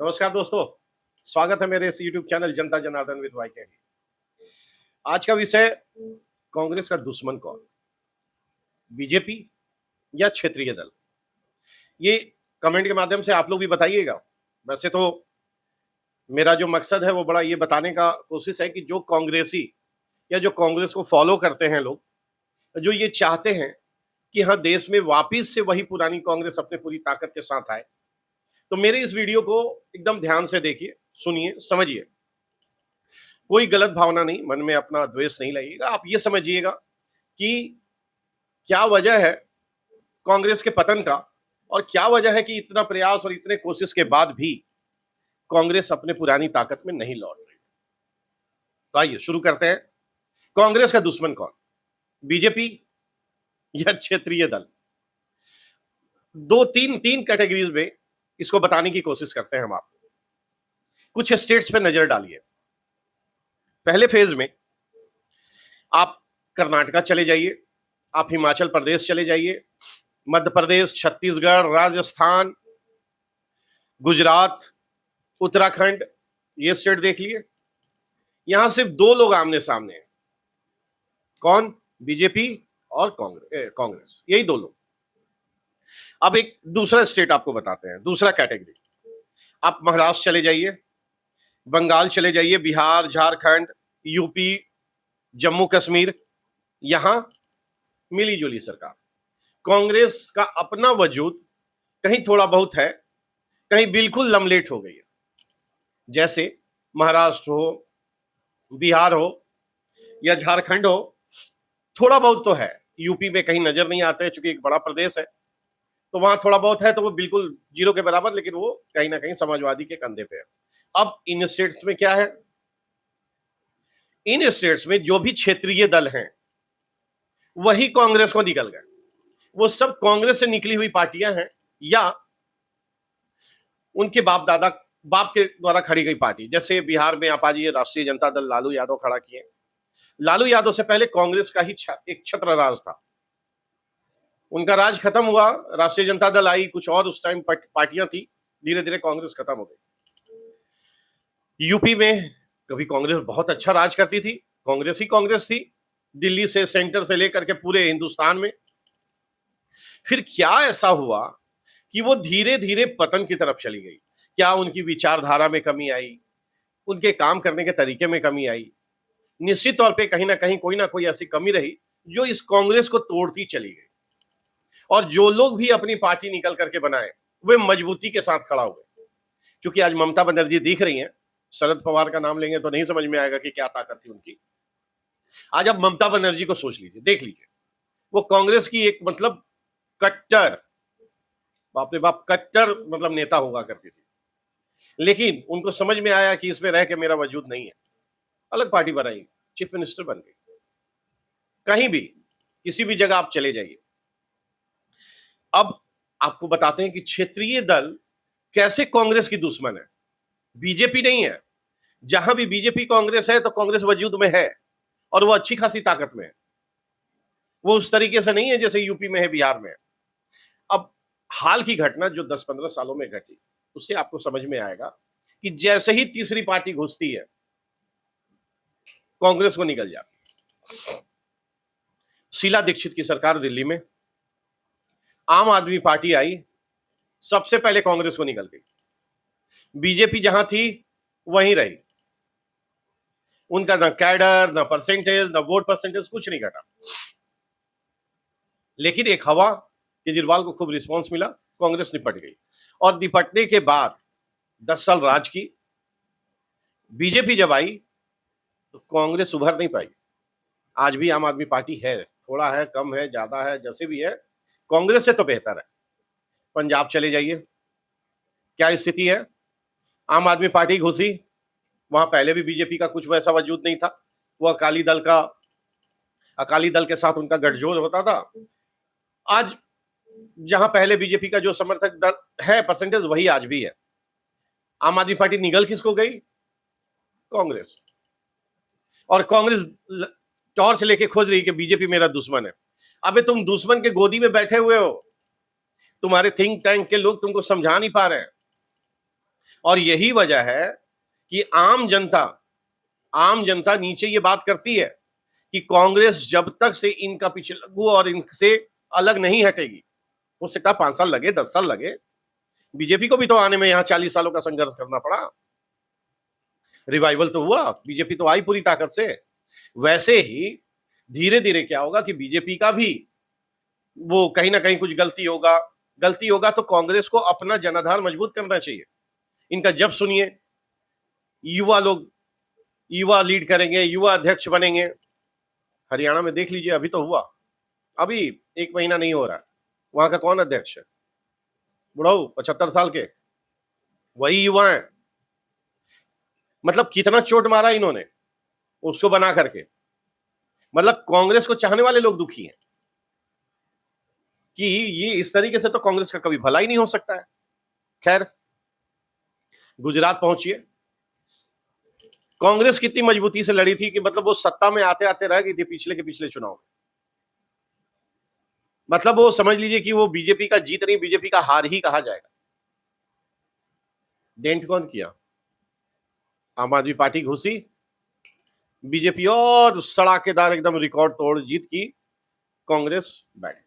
नमस्कार दोस्तों, स्वागत है मेरे इस YouTube channel Janata Janardan with Y के। आज का विषय कांग्रेस का दुश्मन कौन, बीजेपी या क्षेत्रीय दल। ये कमेंट के माध्यम से आप लोग भी बताइएगा। वैसे तो मेरा जो मकसद है वो बड़ा ये बताने का कोशिश है कि जो कांग्रेसी या जो कांग्रेस को फॉलो करते हैं लोग, जो ये चाहते हैं कि हाँ देश में वापिस से वही पुरानी कांग्रेस अपने पूरी ताकत के साथ आए, तो मेरे इस वीडियो को एकदम ध्यान से देखिए, सुनिए, समझिए। कोई गलत भावना नहीं, मन में अपना द्वेष नहीं लाइएगा। आप ये समझिएगा कि क्या वजह है कांग्रेस के पतन का और क्या वजह है कि इतना प्रयास और इतने कोशिश के बाद भी कांग्रेस अपने पुरानी ताकत में नहीं लौट रही। तो आइए शुरू करते हैं। कांग्रेस का दुश्मन कौन, बीजेपी या क्षेत्रीय दल। दो तीन तीन कैटेगरीज में इसको बताने की कोशिश करते हैं हम आपको। कुछ स्टेट्स पे नजर डालिए। पहले फेज में आप कर्नाटका चले जाइए, आप हिमाचल प्रदेश चले जाइए, मध्य प्रदेश, छत्तीसगढ़, राजस्थान, गुजरात, उत्तराखंड, ये स्टेट देख लिए। यहां सिर्फ दो लोग आमने सामने हैं। कौन? बीजेपी और कांग्रेस, यही दो लोग। अब एक दूसरा स्टेट आपको बताते हैं, दूसरा कैटेगरी। आप महाराष्ट्र चले जाइए, बंगाल चले जाइए, बिहार, झारखंड, यूपी, जम्मू कश्मीर, यहां मिली जुली सरकार। कांग्रेस का अपना वजूद कहीं थोड़ा बहुत है, कहीं बिल्कुल लमलेट हो गई है। जैसे महाराष्ट्र हो, बिहार हो या झारखंड हो, थोड़ा बहुत तो है। यूपी में कहीं नजर नहीं आते चूंकि एक बड़ा प्रदेश है, तो वहां थोड़ा बहुत है, तो वो बिल्कुल जीरो के बराबर, लेकिन वो कहीं ना कहीं समाजवादी के कंधे पे है। अब इन स्टेट्स में क्या है? इन स्टेट्स में जो भी क्षेत्रीय दल हैं वही कांग्रेस को निकल गए। वो सब कांग्रेस से निकली हुई पार्टियां हैं या उनके बाप के द्वारा खड़ी गई पार्टी। जैसे बिहार में आप आजिए, राष्ट्रीय जनता दल लालू यादव खड़ा किए। लालू यादव से पहले कांग्रेस का ही एक छत्र राज था। उनका राज खत्म हुआ, राष्ट्रीय जनता दल आई, कुछ और उस टाइम पार्टियां थी, धीरे धीरे कांग्रेस खत्म हो गई। यूपी में कभी कांग्रेस बहुत अच्छा राज करती थी, कांग्रेस ही कांग्रेस थी, दिल्ली से, सेंटर से लेकर के पूरे हिंदुस्तान में। फिर क्या ऐसा हुआ कि वो धीरे धीरे पतन की तरफ चली गई? क्या उनकी विचारधारा में कमी आई, उनके काम करने के तरीके में कमी आई? निश्चित तौर पे कहीं ना कोई ऐसी कमी रही जो इस कांग्रेस को तोड़ती चली गई। और जो लोग भी अपनी पार्टी निकल करके बनाए वे मजबूती के साथ खड़ा हुए। क्योंकि आज ममता बनर्जी दिख रही हैं, शरद पवार का नाम लेंगे तो नहीं समझ में आएगा कि क्या ताकत थी उनकी। आज आप ममता बनर्जी को सोच लीजिए, देख लीजिए, वो कांग्रेस की एक मतलब कट्टर, बाप रे बाप, कट्टर मतलब नेता हुआ करती थी। लेकिन उनको समझ में आया कि इसमें रह के मेरा वजूद नहीं है, अलग पार्टी बनाई, चीफ मिनिस्टर बन गई। कहीं भी किसी भी जगह आप चले जाइए। अब आपको बताते हैं कि क्षेत्रीय दल कैसे कांग्रेस की दुश्मन है। बीजेपी नहीं है। जहां भी बीजेपी कांग्रेस है तो कांग्रेस वजूद में है और वो अच्छी खासी ताकत में है। वो उस तरीके से नहीं है जैसे यूपी में है, बिहार में है। अब हाल की घटना जो 10-15 सालों में घटी, उससे आपको समझ में आएगा कि जैसे ही तीसरी पार्टी घुसती है कांग्रेस को निकल जाती। शीला दीक्षित की सरकार दिल्ली में, आम आदमी पार्टी आई, सबसे पहले कांग्रेस को निकल गई। बीजेपी जहां थी वहीं रही। उनका ना कैडर, ना परसेंटेज, ना वोट परसेंटेज, कुछ नहीं घटा। लेकिन एक हवा, केजरीवाल को खूब रिस्पांस मिला, कांग्रेस निपट गई। और निपटने के बाद 10 साल राज की। बीजेपी जब आई तो कांग्रेस उभर नहीं पाई। आज भी आम आदमी पार्टी है, थोड़ा है, कम है, ज्यादा है, जैसे भी है, कांग्रेस से तो बेहतर है। पंजाब चले जाइए, क्या स्थिति है? आम आदमी पार्टी घुसी, वहां पहले भी बीजेपी का कुछ वैसा वजूद नहीं था। वो अकाली दल के साथ उनका गठजोड़ होता था। आज जहां पहले बीजेपी का जो समर्थक दल है परसेंटेज, वही आज भी है। आम आदमी पार्टी निगल किसको गई? कांग्रेस। और कांग्रेस टॉर्च लेके खोज रही कि बीजेपी मेरा दुश्मन है। अबे तुम दुश्मन के गोदी में बैठे हुए हो, तुम्हारे थिंक टैंक के लोग तुमको समझा नहीं पा रहे हैं। और यही वजह है कि आम जनता नीचे ये बात करती है कि कांग्रेस जब तक से इनका पीछे लगू और इनसे अलग नहीं हटेगी, हो सकता है 5 साल लगे, 10 साल लगे। बीजेपी को भी तो आने में यहां 40 सालों का संघर्ष करना पड़ा। रिवाइवल तो हुआ, बीजेपी तो आई पूरी ताकत से। वैसे ही धीरे धीरे क्या होगा कि बीजेपी का भी वो कहीं ना कहीं कुछ गलती होगा तो कांग्रेस को अपना जनाधार मजबूत करना चाहिए। इनका जब सुनिए युवा लीड करेंगे, युवा अध्यक्ष बनेंगे। हरियाणा में देख लीजिए, अभी तो हुआ, अभी 1 महीना नहीं हो रहा, वहां का कौन अध्यक्ष है? बुढ़ाऊ 75 साल के, वही युवा हैं। मतलब कितना चोट मारा इन्होंने उसको बना करके। मतलब कांग्रेस को चाहने वाले लोग दुखी हैं कि ये इस तरीके से तो कांग्रेस का कभी भला ही नहीं हो सकता है। खैर, गुजरात पहुंचिए, कांग्रेस कितनी मजबूती से लड़ी थी कि मतलब वो सत्ता में आते आते रह गई थी पिछले के पिछले चुनाव में। मतलब वो समझ लीजिए कि वो बीजेपी का जीत नहीं, बीजेपी का हार ही कहा जाएगा। डेंट कौन किया? आम आदमी पार्टी घुसी, बीजेपी और सड़ाकेदार एकदम रिकॉर्ड तोड़ जीत की, कांग्रेस बैठ गई।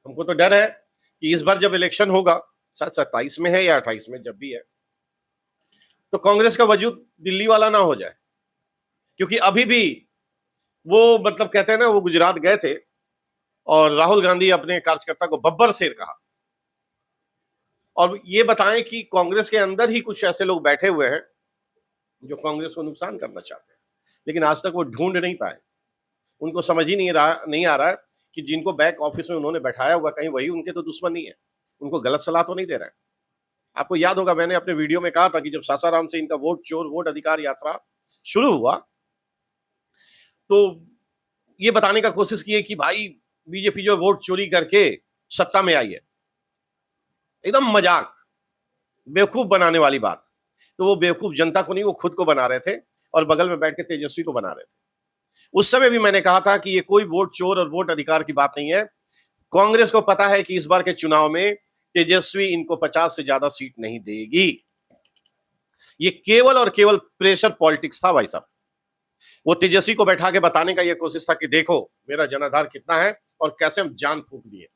हमको तो डर है कि इस बार जब इलेक्शन होगा, शायद 27 में है या 28 में, जब भी है, तो कांग्रेस का वजूद दिल्ली वाला ना हो जाए। क्योंकि अभी भी वो मतलब कहते हैं ना, वो गुजरात गए थे और राहुल गांधी अपने कार्यकर्ता को बब्बर शेर कहा। और ये बताएं कि कांग्रेस के अंदर ही कुछ ऐसे लोग बैठे हुए हैं जो कांग्रेस को नुकसान करना चाहते हैं, लेकिन आज तक वो ढूंढ नहीं पाए। उनको समझ ही नहीं आ रहा है कि जिनको बैक ऑफिस में उन्होंने बैठाया हुआ, कहीं वही उनके तो दुश्मन नहीं है, उनको गलत सलाह तो नहीं दे रहा है। आपको याद होगा, मैंने अपने वीडियो में कहा था कि जब सासाराम से इनका वोट चोर वोट अधिकार यात्रा शुरू हुआ, तो ये बताने का कोशिश की है कि भाई बीजेपी जो वोट चोरी करके सत्ता में आई है, एकदम मजाक, बेवकूफ बनाने वाली बात। तो वो बेवकूफ जनता को नहीं, वो खुद को बना रहे थे और बगल में बैठ के तेजस्वी को बना रहे थे। उस समय भी मैंने कहा था कि ये कोई वोट चोर और वोट अधिकार की बात नहीं है। कांग्रेस को पता है कि इस बार के चुनाव में तेजस्वी इनको 50 से ज्यादा सीट नहीं देगी। ये केवल और केवल प्रेशर पॉलिटिक्स था भाई साहब। वो तेजस्वी को बैठा के बताने का ये कोशिश था कि देखो मेरा जनाधार कितना है और कैसे हम जान फूक दिए।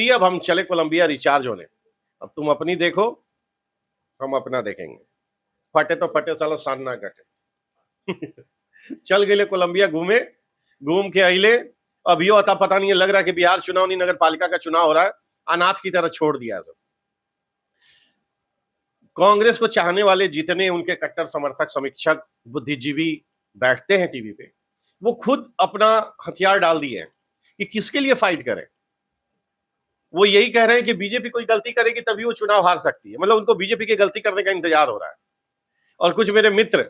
अब हम चले कोलंबिया रिचार्ज होने, अब तुम अपनी देखो, हम अपना देखेंगे। फटे तो फटे, साला सान ना कटे। चल गए कोलंबिया, घूम के अले। अब यो अता पता नहीं लग रहा कि बिहार चुनाव नहीं, नगर पालिका का चुनाव हो रहा है, अनाथ की तरह छोड़ दिया है सब। कांग्रेस को चाहने वाले जितने उनके कट्टर समर्थक, समीक्षक, बुद्धिजीवी बैठते हैं टीवी पे, वो खुद अपना हथियार डाल दिए हैं कि किसके लिए फाइट करें। वो यही कह रहे हैं कि बीजेपी कोई गलती करेगी तभी वो चुनाव हार सकती है। मतलब उनको बीजेपी की गलती करने का इंतजार हो रहा है। और कुछ मेरे मित्र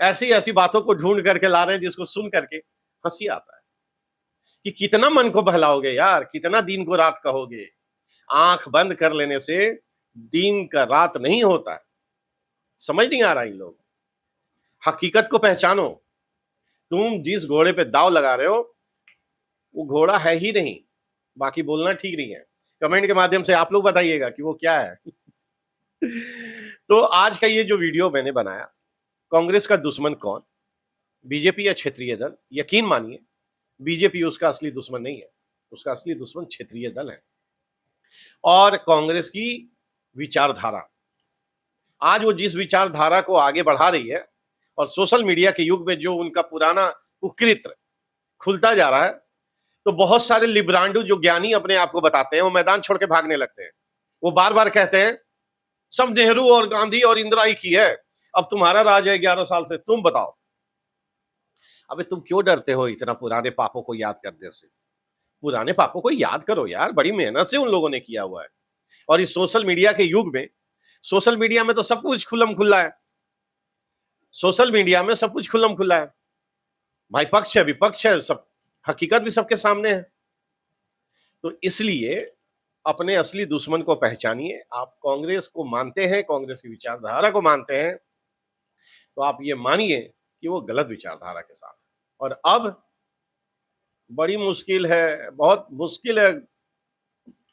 ऐसी ऐसी बातों को ढूंढ करके ला रहे हैं जिसको सुन करके हंसी आता है कि कितना मन को बहलाओगे यार, कितना दिन को रात कहोगे। आंख बंद कर लेने से दिन का रात नहीं होता है। समझ नहीं आ रहा इन लोग। हकीकत को पहचानो। तुम जिस घोड़े पे दाव लगा रहे हो वो घोड़ा है ही नहीं। बाकी बोलना ठीक नहीं है। कमेंट के माध्यम से आप लोग बताइएगा कि वो क्या है। तो आज का ये जो वीडियो मैंने बनाया, कांग्रेस का दुश्मन कौन, बीजेपी या क्षेत्रीय दल, यकीन मानिए बीजेपी उसका असली दुश्मन नहीं है। उसका असली दुश्मन क्षेत्रीय दल है और कांग्रेस की विचारधारा। आज वो जिस विचारधारा को आगे बढ़ा रही है और सोशल मीडिया के युग में जो उनका पुराना कुकृत्य खुलता जा रहा है, तो बहुत सारे लिब्रांडू जो ज्ञानी अपने आप को बताते हैं, वो मैदान छोड़ के भागने लगते हैं। वो बार बार कहते हैं सब नेहरू और गांधी और इंदिरा ही की है, अब तुम्हारा राज है 11 साल से, तुम बताओ। अबे तुम क्यों डरते हो इतना पुराने पापों को याद करने से? पुराने पापों को याद करो यार, बड़ी मेहनत से उन लोगों ने किया हुआ है। और इस सोशल मीडिया के युग में, सोशल मीडिया में तो सब कुछ खुल्लम खुल्ला है। सोशल मीडिया में सब कुछ खुल्लम खुल्ला है भाई, पक्ष है विपक्ष है, सब हकीकत भी सबके सामने है। तो इसलिए अपने असली दुश्मन को पहचानिए। आप कांग्रेस को मानते हैं, कांग्रेस की विचारधारा को मानते हैं, तो आप ये मानिए कि वो गलत विचारधारा के साथ। और अब बड़ी मुश्किल है, बहुत मुश्किल है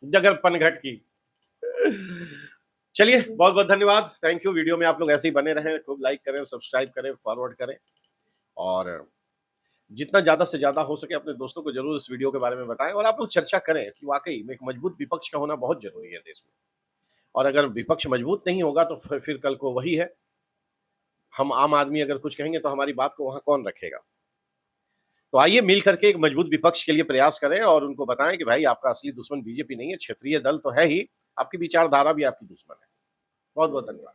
जगर पनघट की। चलिए, बहुत बहुत धन्यवाद, थैंक यू। वीडियो में आप लोग ऐसे ही बने रहें, खूब लाइक करें, सब्सक्राइब करें, फॉरवर्ड करें, और जितना ज्यादा से ज्यादा हो सके अपने दोस्तों को जरूर इस वीडियो के बारे में बताएं, और आप लोग चर्चा करें कि वाकई में एक मजबूत विपक्ष का होना बहुत जरूरी है देश में। और अगर विपक्ष मजबूत नहीं होगा तो फिर कल को वही है, हम आम आदमी अगर कुछ कहेंगे तो हमारी बात को वहां कौन रखेगा। तो आइए मिल करके एक मजबूत विपक्ष के लिए प्रयास करें और उनको बताएं कि भाई आपका असली दुश्मन बीजेपी नहीं है, क्षेत्रीय दल तो है ही, आपकी विचारधारा भी आपकी दुश्मन है। बहुत बहुत धन्यवाद।